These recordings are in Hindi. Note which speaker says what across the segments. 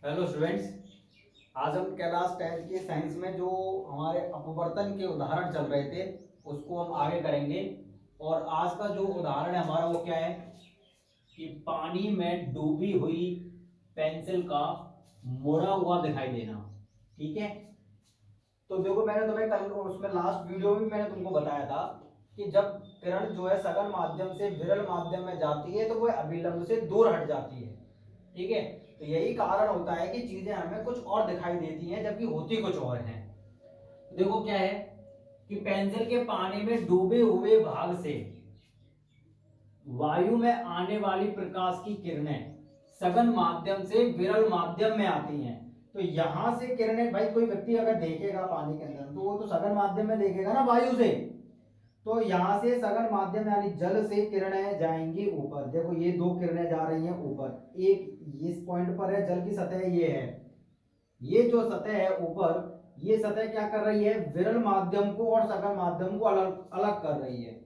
Speaker 1: Hello students. आज हम क्लास 10 के साइंस में जो हमारे अपवर्तन के उदाहरण चल रहे थे उसको हम आगे करेंगे। और आज का जो उदाहरण है हमारा वो क्या है कि पानी में डूबी हुई पेंसिल का मुड़ा हुआ दिखाई देना। ठीक है, तो देखो मैंने तुम्हें कल उसमें लास्ट वीडियो में मैंने तुमको बताया था कि जब किरण जो है सघन माध्यम से विरल माध्यम में जाती है तो वह अभिलंब से दूर हट जाती है। ठीक है, तो यही कारण होता है कि चीजें हमें कुछ और दिखाई देती हैं जबकि होती कुछ और हैं। तो देखो क्या है कि पेंसिल के पानी में डूबे हुए भाग से वायु में आने वाली प्रकाश की किरणें सघन माध्यम से विरल माध्यम में आती हैं। तो यहां से किरणें, भाई कोई व्यक्ति अगर देखेगा पानी के अंदर तो वो तो सघन माध्यम में देखेगा ना, वायु से। तो यहां से सघन माध्यम यानी जल से किरणें जाएंगी ऊपर। देखो ये दो किरणें जा रही हैं ऊपर, एक इस पॉइंट पर है, जल की सतह ये है, ये जो सतह है ऊपर, ये सतह क्या कर रही है, विरल माध्यम को और सघन माध्यम को अलग अलग कर रही है।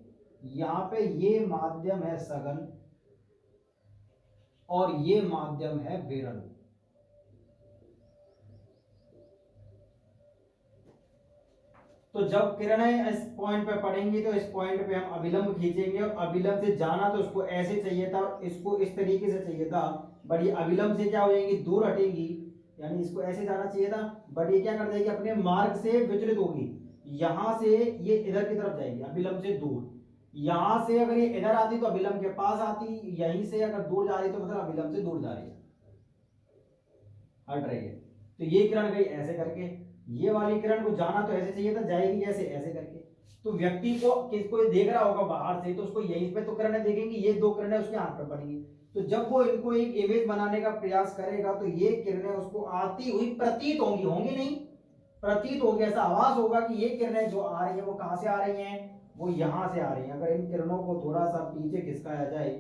Speaker 1: यहां पे ये माध्यम है सघन और ये माध्यम है विरल। तो जब किरणें इस पॉइंट पे पड़ेंगी तो इस पॉइंट पे हम अभिलंब खींचेंगे, और अभिलंब से जाना तो उसको ऐसे चाहिए था और इसको इस तरीके से चाहिए था, बट ये अभिलंब से क्या हो जाएंगी, दूर हटेंगी। यानी इसको ऐसे जाना चाहिए था, बट ये क्या कर देगी, अपने मार्ग से विचलित होगी। यहां से ये इधर की तरफ जाएगी अभिलंब से दूर। यहां से अगर ये इधर आती तो अभिलंब के पास आती, यहीं से अगर दूर जा रही तो मतलब अभिलंब से दूर जा रही है, हट रही है। तो ये किरण गई ऐसे करके, ये वाली किरण को जाना तो ऐसे चाहिए था, जाएगी कैसे, ऐसे करके। तो व्यक्ति को किसको देख रहा होगा बाहर से तो उसको यहीं पे तो किरणें देखेंगी, ये दो किरणें उसके आंख पर पड़ेंगी। तो जब वो इनको एक इमेज बनाने का प्रयास करेगा तो ये किरणें उसको आती हुई प्रतीत होंगी, होंगी नहीं, प्रतीत होगी, ऐसा आवाज होगा कि ये किरणें जो आ रही है वो कहां से आ रही हैं, वो यहां से आ रही हैं। अगर इन किरणों को थोड़ा सा पीछे खिसकाया जाए,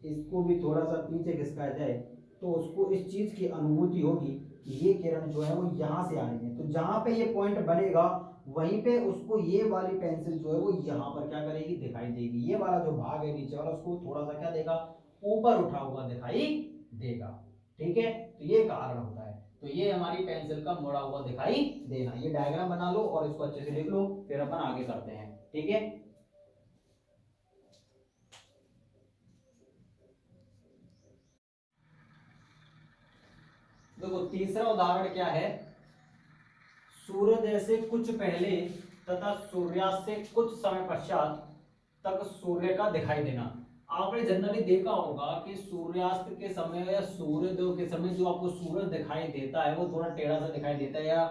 Speaker 1: इसको भी थोड़ा सा पीछे खिसकाया जाए, तो उसको इस चीज की अनुभूति होगी कि ये किरण जो है वो यहां से आ रही है। तो जहां पे ये पॉइंट बनेगा वहीं पे उसको ये वाली पेंसिल जो है वो यहां पर क्या करेगी, दिखाई देगी। ये वाला जो भाग है नीचे वाला उसको थोड़ा सा क्या देगा, ऊपर उठा हुआ दिखाई देगा। ठीक है, तो ये कारण होता है। तो ये हमारी पेंसिल का मुड़ा हुआ दिखाई देना। ये डायग्राम बना लो और इसको अच्छे से लिख लो, फिर अपन आगे करते हैं। ठीक है, देखो तीसरा उदाहरण क्या है, सूर्योदय से कुछ पहले तथा सूर्यास्त से कुछ समय पश्चात तक सूर्य का दिखाई देना। आपने जनरली देखा होगा कि सूर्यास्त के समय या सूर्योदय के समय जो आपको सूरज दिखाई देता है वो थोड़ा टेढ़ा सा दिखाई देता है, या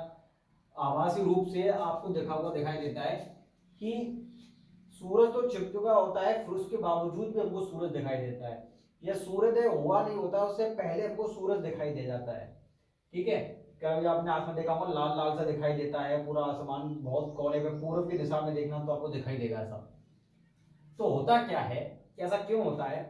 Speaker 1: आभासी रूप से आपको देखा हुआ दिखाई देता है कि सूरज तो छिप चुका होता है, फिर उसके बावजूद भी हमको सूरज दिखाई देता है, या सूर्योदय हुआ नहीं होता उससे पहले हमको सूरज दिखाई दे जाता है। ठीक है, कभी आपने आसमान देखा होगा लाल लाल सा दिखाई देता है पूरा आसमान, बहुत कोने में पूर्व की दिशा में देखना तो आपको दिखाई देगा ऐसा। तो होता क्या है कि ऐसा क्यों होता है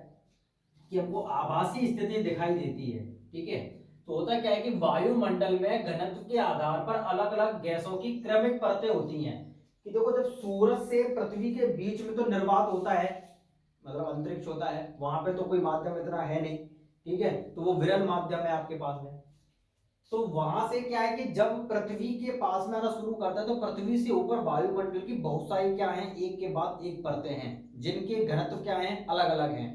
Speaker 1: कि हमको आभासी स्थिति दिखाई देती है। ठीक है, तो होता क्या है कि वायुमंडल में घनत्व के आधार पर अलग अलग गैसों की क्रमिक परतें होती हैं। कि देखो जब सूरज से पृथ्वी के बीच में तो निर्वात होता है, मतलब अंतरिक्ष होता है, वहां पे तो कोई माध्यम इतना है नहीं। ठीक है, तो वो विरल माध्यम है आपके पास में। तो वहां से क्या है कि जब पृथ्वी के पास में आना शुरू करता है तो पृथ्वी से ऊपर वायुमंडल की बहुत सारी क्या है, एक के बाद एक परतें हैं जिनके घनत्व क्या है, अलग अलग हैं।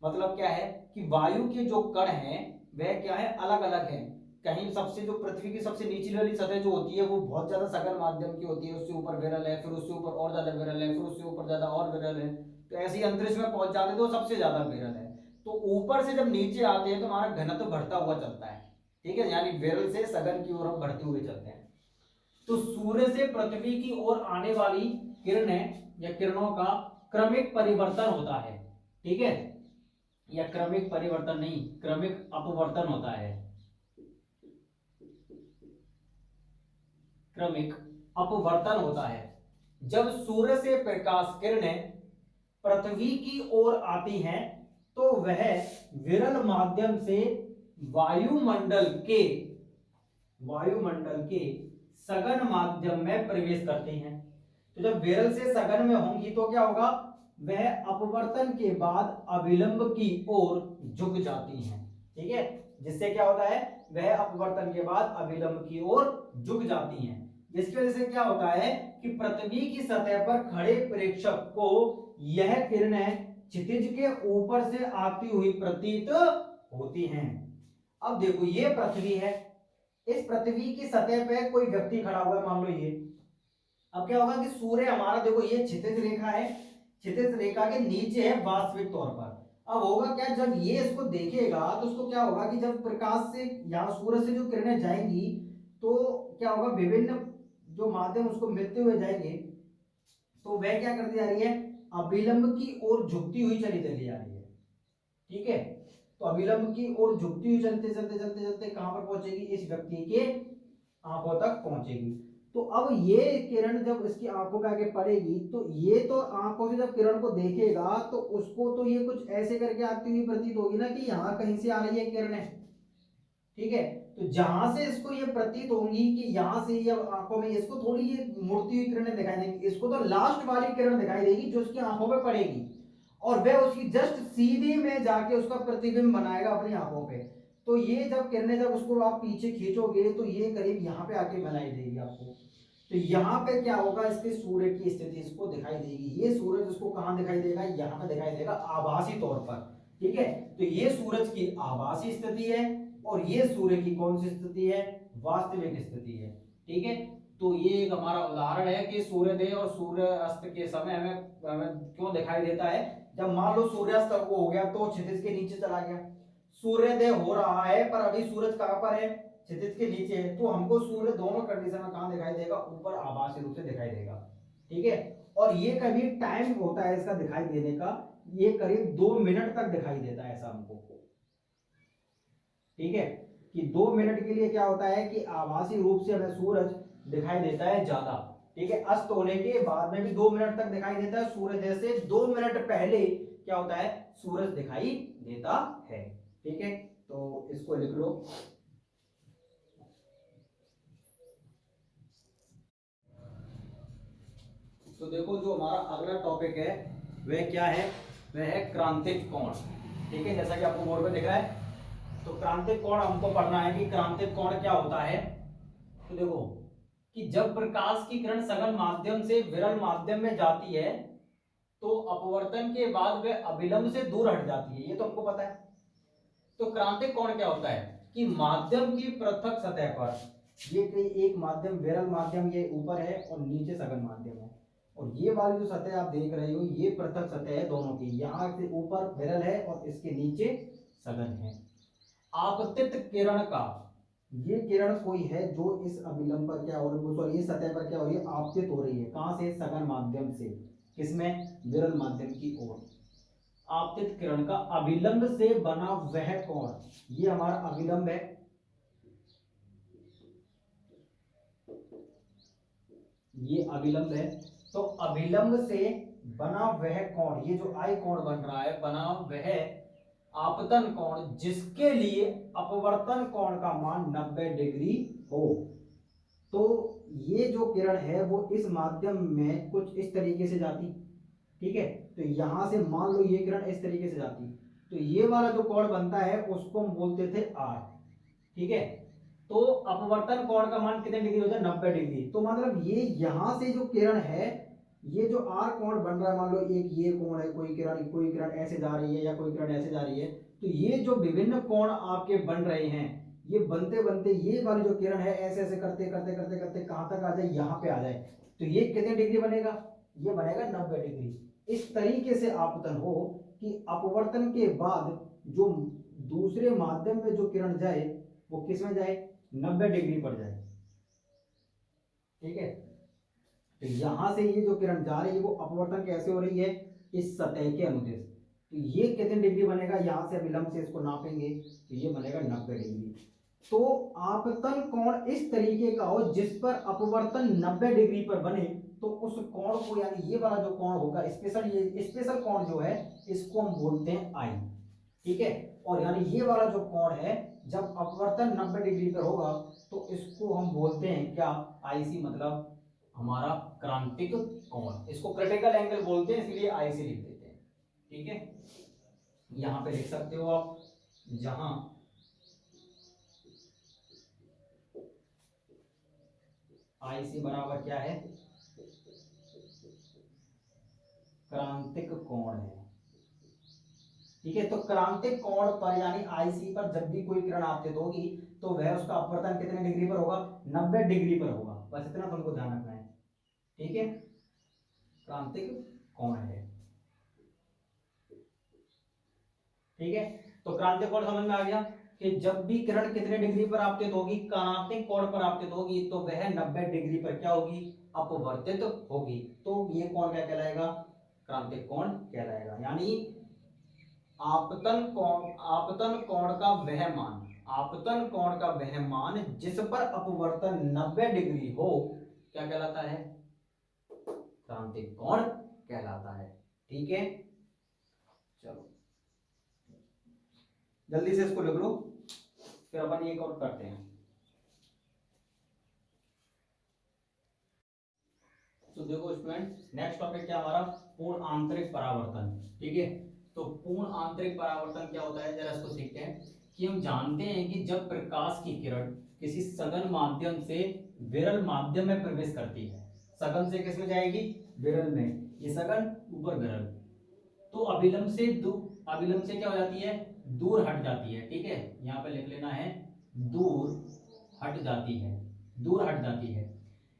Speaker 1: मतलब क्या है कि वायु के जो कण हैं वह क्या है, अलग अलग हैं। कहीं सबसे जो पृथ्वी की सबसे नीचे वाली सतह जो होती है वो बहुत ज्यादा सघन माध्यम की होती है, उससे ऊपर विरल है, फिर उससे ऊपर और ज्यादा विरल है, फिर उससे ऊपर ज्यादा और विरल है। तो ऐसे ही अंतरिक्ष में पहुंच जाते हैं तो सबसे ज्यादा विरल है। तो ऊपर से जब नीचे आते हैं तो हमारा घनत्व बढ़ता हुआ चलता है। ठीक है, यानी विरल से सघन की ओर हम बढ़ते हुए चलते हैं। तो सूर्य से पृथ्वी की ओर आने वाली किरणें या किरणों का क्रमिक परिवर्तन होता है। ठीक है, या क्रमिक परिवर्तन नहीं, क्रमिक अपवर्तन होता है। क्रमिक अपवर्तन होता है जब सूर्य से प्रकाश किरणें पृथ्वी की ओर आती हैं तो वह विरल माध्यम से वायुमंडल के वायुमंडल के सघन माध्यम में प्रवेश करती हैं। तो जब विरल से सघन में होंगी तो क्या होगा, वह अपवर्तन के बाद अभिलंब की ओर झुक जाती हैं। ठीक है, जिससे क्या होता है, वह अपवर्तन के बाद अभिलंब की ओर झुक जाती हैं। जिसकी वजह से क्या होता है कि पृथ्वी की सतह पर खड़े प्रेक्षक को यह किरणें क्षितिज के ऊपर से आती हुई प्रतीत होती हैं। अब देखो ये पृथ्वी है, इस पृथ्वी की सतह पे कोई व्यक्ति खड़ा हुआ है, मान लो ये। अब क्या होगा कि सूर्य हमारा, देखो ये क्षितिज रेखा है, क्षितिज रेखा के नीचे है वास्तविक तौर पर। अब होगा क्या, जब ये इसको देखेगा तो उसको क्या होगा कि जब प्रकाश से यहाँ सूरज से जो किरणें जाएंगी तो क्या होगा, विभिन्न जो माध्यम उसको मिलते हुए जाएंगे, तो वह क्या करती जा रही है, अभिलंब की ओर झुकती हुई चली जा रही है। ठीक है, तो अभिलंब की ओर झुकती हुई चलते चलते चलते चलते कहां पर पहुंचेगी, इस व्यक्ति के आंखों तक पहुंचेगी। तो अब ये किरण जब इसकी आंखों पे आके पड़ेगी तो ये तो आंखों से जब किरण को देखेगा तो उसको तो ये कुछ ऐसे करके आती हुई प्रतीत होगी ना कि यहाँ कहीं से आ रही है किरणें। ठीक है, तो जहां से इसको ये प्रतीत होंगी कि यहाँ से ये आंखों में, इसको थोड़ी ये मुड़ती हुई किरणें दिखाई देंगी, इसको तो लास्ट वाली किरण दिखाई देगी जो उसकी आंखों पे पड़ेगी, और वह उसकी जस्ट सीधे में जाके उसका प्रतिबिंब बनाएगा अपनी आंखों पे। तो ये जब किरणें, जब उसको आप पीछे खींचोगे तो ये करीब यहाँ पे आके बनाई देगी आपको। तो यहाँ पे क्या होगा, इसके सूर्य की स्थिति इसको दिखाई देगी। ये सूरज उसको कहाँ दिखाई देगा, यहाँ पे दिखाई देगा आभासी तौर पर। ठीक है, तो ये सूरज की आभासी स्थिति है और ये सूर्य की कौन सी स्थिति है, वास्तविक स्थिति है। ठीक है, तो ये एक हमारा उदाहरण है कि सूर्योदय और सूर्यास्त के समय हमें क्यों दिखाई देता है। जब मान लो सूर्यास्त वो हो गया तो क्षितिज के नीचे चला गया, सूर्योदय हो रहा है पर अभी सूरज कहां पर है, क्षितिज के नीचे है, तो हमको सूर्य दोनों कंडीशन में कहां दिखाई देगा, ऊपर आभासी रूप से दिखाई देगा। ठीक है, और ये कभी टाइम होता है इसका दिखाई देने का, ये करीब 2 मिनट तक दिखाई देता है ऐसा हमको। ठीक है, कि 2 मिनट के लिए क्या होता है कि आभासी रूप से हमें सूरज दिखाई देता है ज्यादा। ठीक है, अस्त होने के बाद में भी 2 मिनट तक दिखाई देता है, सूर्योदय से 2 मिनट पहले क्या होता है, सूरज दिखाई देता है। ठीक है, तो इसको लिख लो। तो देखो जो हमारा अगला टॉपिक है वह क्या है, वह है क्रांतिक कोण। ठीक है, जैसा कि आपको बोर्ड पे दिख रहा है, तो क्रांतिक कोण हमको पढ़ना है कि क्रांतिक कोण क्या होता है। तो देखो कि जब प्रकाश की किरण सघन माध्यम से विरल माध्यम में जाती है तो अपवर्तन के बाद वह अभिलंब से दूर हट जाती है, ये तो हमको पता है। तो क्रांतिक कोण क्या होता है कि माध्यम की पृथक सतह पर, ये एक माध्यम विरल माध्यम ये ऊपर है और नीचे सघन माध्यम है, और ये वाली जो सतह आप देख रहे हो ये पृथक सतह है दोनों की, यहाँ से ऊपर विरल है और इसके नीचे सघन है। आपतित किरण का, ये किरण कोई है जो इस अभिलंब पर क्या हो रही है, सॉरी ये सतह पर क्या हो रही है, आपतित हो रही है। कहां से, सघन माध्यम से, किसमें, विरल माध्यम की ओर। आपतित किरण का अभिलंब से बना वह कोण, ये हमारा अभिलंब है, ये अभिलंब है। तो अभिलंब से बना वह कोण, ये जो आई कोण बन रहा है, बना वह आपतन कोण जिसके लिए अपवर्तन कोण का मान 90 डिग्री हो। तो ये जो किरण है वो इस माध्यम में कुछ इस तरीके से जाती। ठीक है, तो यहां से मान लो ये किरण इस तरीके से जाती, तो ये वाला जो कोण बनता है उसको हम बोलते थे आर। ठीक है, तो अपवर्तन कोण का मान कितने डिग्री होता है, 90 डिग्री। तो मतलब ये यहां से जो किरण है, ये जो आर कोण बन रहा है, मान लो एक ये कोण है, कोई किरण ऐसे जा रही है या कोई किरण ऐसे जा रही है, तो ये जो विभिन्न कोण आपके बन रहे हैं, ये बनते बनते ये वाली जो किरण है ऐसे ऐसे करते करते करते करते कहां तक आ जाए, यहाँ पे आ जाए, तो ये कितने डिग्री बनेगा, ये बनेगा 90 डिग्री। इस तरीके से आपतन हो कि अपवर्तन के बाद जो दूसरे माध्यम में जो किरण जाए वो किस में जाए, 90 डिग्री पर जाए। ठीक है, तो यहां से ये जो किरण जा रही है वो अपवर्तन कैसे हो रही है, इस सतह के अनुदेश। तो ये कितने डिग्री बनेगा, यहां से विलंब से इसको नापेंगे तो ये बनेगा 90 डिग्री। तो आपतन कोण इस तरीके का हो जिस पर अपवर्तन 90 डिग्री पर बने, तो उस कोण को, यानी ये वाला जो कोण होगा स्पेशल, ये स्पेशल कोण जो है इसको हम बोलते हैं आई। ठीक है, और यानी ये वाला जो कोण है जब अपवर्तन 90 डिग्री पर होगा तो इसको हम बोलते हैं क्या, आई सी, मतलब हमारा क्रांतिक कोण। इसको क्रिटिकल एंगल बोलते हैं, इसलिए आई से लिख देते हैं। ठीक है, यहां पे लिख सकते हो आप, जहां आई सी बराबर क्या है, क्रांतिक कोण है। ठीक है, तो क्रांतिक कोण पर यानी आईसी पर जब भी कोई किरण आपतित होगी तो वह उसका अपवर्तन कितने डिग्री पर होगा, 90 डिग्री पर होगा। बस इतना तुमको ध्यान रखना है। ठीक है, क्रांतिक कोण है। ठीक है, तो क्रांतिक कोण समझ में आ गया कि जब भी किरण कितने डिग्री पर आपतित होगी, क्रांतिक कोण पर आपतित होगी, तो वह 90 डिग्री पर क्या होगी, अपवर्तित होगी। तो ये कोण क्या कहलाएगा, क्रांतिक कोण कहलाएगा। यानी आपतन कोण का वह मान, आपतन कोण का वह मान जिस पर अपवर्तन 90 डिग्री हो, क्या कहलाता है, क्रांतिक कोण कहलाता है। ठीक है, चलो जल्दी से इसको लिख लो, फिर अपन एक और करते हैं। तो देखो स्टूडेंट, नेक्स्ट टॉपिक क्या हमारा, पूर्ण आंतरिक परावर्तन। ठीक है, तो पूर्ण आंतरिक परावर्तन क्या होता है, जरा इसको सीखते हैं। कि हम जानते हैं कि जब प्रकाश की किरण किसी सघन माध्यम से विरल माध्यम में प्रवेश करती है, सघन से किसमें जाएगी, विरल में, ये सघन ऊपर विरल, तो अभिलंब से क्या हो जाती है, दूर हट जाती है। ठीक है, यहाँ पे लिख लेना है, दूर हट जाती है, दूर हट जाती है।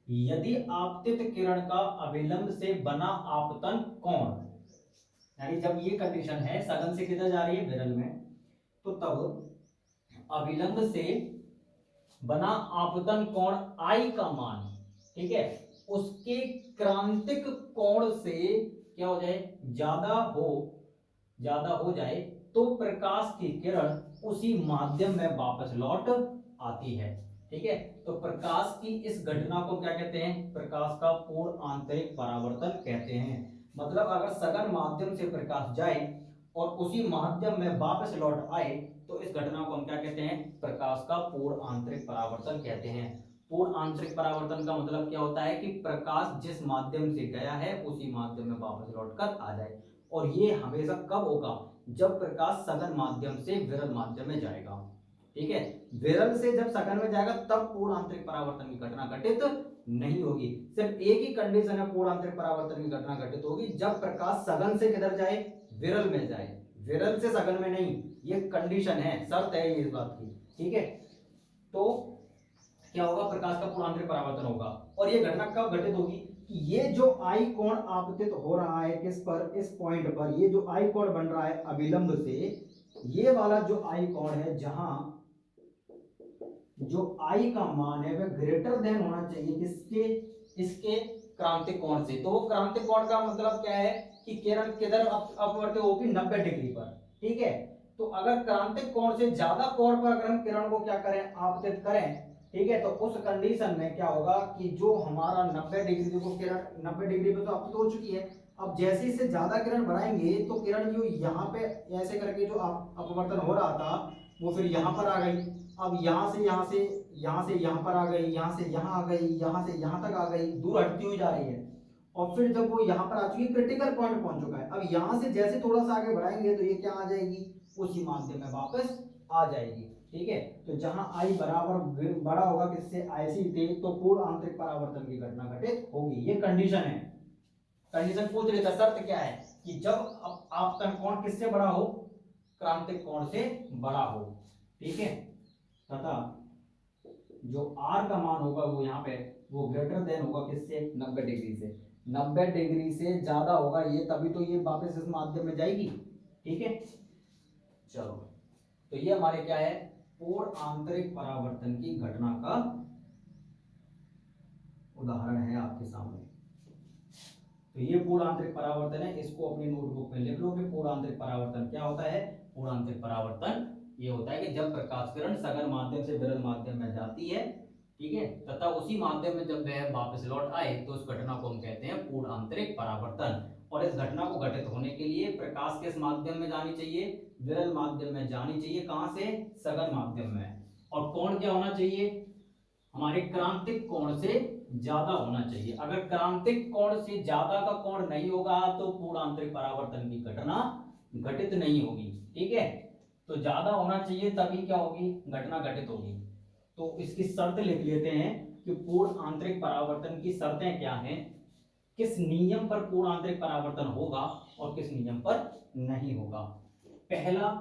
Speaker 1: यदि आपतित किरण का अभिलंब से बना आपतन कोण, यानी जब ये कंडीशन है सघन से किधर जा रही है, विरल में, तो तब अभिलंब से बना आपतन कोण आई का मान, ठीक है, उसके क्रांतिक कोण से क्या हो जाए, ज्यादा हो जाए, तो प्रकाश की किरण उसी माध्यम में वापस लौट आती है। ठीक है, तो प्रकाश की इस घटना को क्या कहते हैं, प्रकाश का पूर्ण आंतरिक परावर्तन कहते हैं। मतलब अगर सघन माध्यम से प्रकाश जाए और उसी माध्यम में वापस लौट आए, तो इस घटना को हम क्या कहते हैं, प्रकाश का पूर्ण आंतरिक परावर्तन कहते हैं। पूर्ण आंतरिक परावर्तन का मतलब क्या होता है कि प्रकाश जिस माध्यम से गया है उसी माध्यम में वापस लौटकर आ जाए। और ये हमेशा कब होगा, जब प्रकाश सघन माध्यम से विरल माध्यम में जाएगा। ठीक है, विरल से जब सघन में जाएगा तब पूर्ण आंतरिक परावर्तन की घटना घटित नहीं होगी। सिर्फ एक ही कंडीशन है पूर्ण आंतरिक परावर्तन की घटना घटित होगी, जब प्रकाश सघन से किधर जाए, विरल में जाए, विरल से सघन में नहीं। ये कंडीशन है, शर्त है इस बात की। ठीक है, तो क्या होगा, प्रकाश का पूर्ण आंतरिक परावर्तन होगा। और ये घटना कब घटित होगी, कि ये जो आई कोण आपतित हो रहा है किस पर, इस पॉइंट पर, ये जो आई कोण बन रहा है अभिलंब से, ये वाला जो आई कोण है, जहां जो आई का मान है वह ग्रेटर देन होना चाहिए किसके, इसके क्रांतिक कोण से। तो वो क्रांतिक कोण का मतलब क्या है, कि किरण किधर अपवर्तित होगी, 90 डिग्री पर। ठीक है, तो अगर क्रांतिक कोण से ज्यादा कोण पर अगर हम किरण को क्या करें, आपतित करें, ठीक है, तो उस कंडीशन में क्या होगा, कि जो हमारा 90 डिग्री को किरण 90 डिग्री पे तो आपतित हो चुकी है, अब जैसे इससे ज्यादा किरण बढ़ाएंगे तो किरण जो यहाँ पे ऐसे करके जो अपवर्तन हो रहा था वो फिर यहाँ पर आ गई। अब यहाँ से यहाँ पर आ गई, यहाँ से यहाँ आ गई, यहाँ से यहाँ तक आ गई, दूर हटती हुई जा रही है। और फिर जब वो यहाँ पर आ चुकी, क्रिटिकल पॉइंट पहुंच चुका है, अब यहाँ से जैसे थोड़ा सा आगे बढ़ाएंगे तो ये क्या आ जाएगी, उसी माध्यम में वापस आ जाएगी। ठीक है, तो जहां आई बराबर बड़ा होगा किससे, ऐसी थे, तो पूर्ण आंतरिक परावर्तन की घटना घटित होगी। ये कंडीशन है, कंडीशन पूछ रही था, शर्त क्या है, कि जब आपतन कोण किससे बड़ा हो, क्रांतिक कोण से बड़ा हो। ठीक है, तथा जो आर का मान होगा वो यहाँ पे वो ग्रेटर देन होगा किससे, 90 डिग्री से, 90 डिग्री से ज्यादा होगा ये, तभी तो ये वापस इस माध्यम में जाएगी। ठीक है, चलो, तो ये हमारे क्या है, पूर्ण आंतरिक परावर्तन की घटना का उदाहरण है आपके सामने। तो ये पूर्ण आंतरिक परावर्तन है, इसको अपनी नोटबुक में लिख लो कि पूर्ण आंतरिक परावर्तन क्या होता है। पूर्ण आंतरिक परावर्तन ये होता है कि जब प्रकाश किरण सघन माध्यम से विरल माध्यम में जाती है, ठीक है, तथा उसी माध्यम में जब वह वापस लौट आए तो उस घटना को हम कहते हैं पूर्ण आंतरिक परावर्तन। और इस घटना को घटित होने के लिए प्रकाश किस माध्यम में जानी चाहिए, विरल माध्यम में जानी चाहिए। कहां से, सघन माध्यम में। और कोण क्या होना चाहिए, हमारे क्रांतिक कोण से ज्यादा होना चाहिए। अगर क्रांतिक कोण से ज्यादा का कोण नहीं होगा तो पूर्ण आंतरिक परावर्तन की घटना घटित नहीं होगी। ठीक है, तो ज्यादा होना चाहिए तभी क्या होगी, घटना घटित होगी। तो इसकी शर्त लिख लेते हैं, कि पूर्ण आंतरिक परावर्तन की शर्तें क्या हैं, किस नियम पर पूर्ण आंतरिक परावर्तन होगा और किस नियम पर नहीं होगा। पहला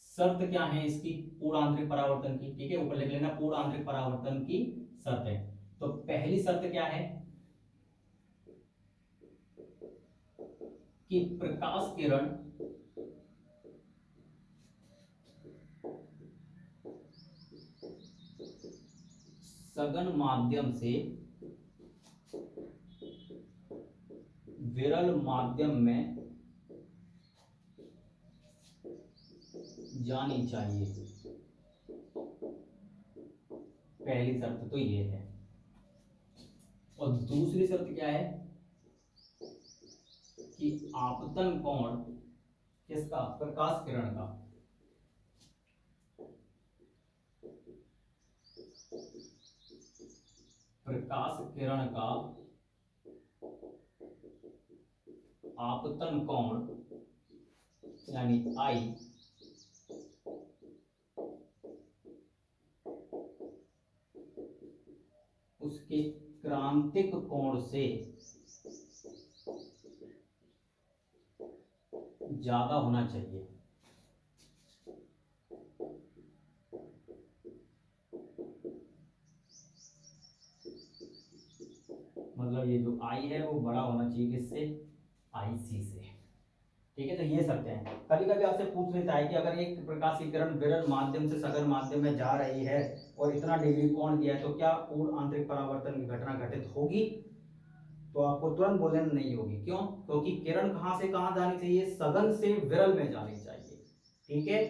Speaker 1: शर्त क्या है इसकी, पूर्ण आंतरिक परावर्तन की, ठीक है, ऊपर लिख लेना पूर्ण आंतरिक परावर्तन की शर्तें। तो पहली शर्त क्या है कि प्रकाश किरण सघन माध्यम से विरल माध्यम में जानी चाहिए। पहली शर्त तो ये है। और दूसरी शर्त क्या है कि आपतन कोण किसका, प्रकाश किरण का, प्रकाश किरण का आपतन कोण यानी आई उसके क्रांतिक कोण से ज्यादा होना चाहिए। मतलब ये जो आई है वो बड़ा होना चाहिए किससे, आई सी से, ठीक है। तो ये शर्तें हैं। कभी कभी आपसे पूछ लेता है कि अगर एक प्रकाश की किरण विरल माध्यम से सघन माध्यम में जा रही है और इतना डिग्री कोण दिया है तो क्या पूर्ण आंतरिक परावर्तन की घटना घटित होगी, तो आपको तुरंत बोलना नहीं होगी। क्यों, क्योंकि किरण कहां से कहां जानी चाहिए, सघन से विरल में जानी चाहिए, ठीक है।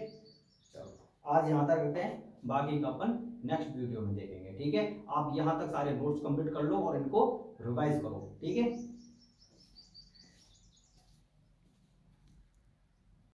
Speaker 1: चलो आज यहां तक रखते हैं, बाकी का अपन नेक्स्ट वीडियो में देखेंगे, ठीक है। आप यहां तक सारे नोट्स कंप्लीट कर लो और इनको रिवाइज करो, ठीक है।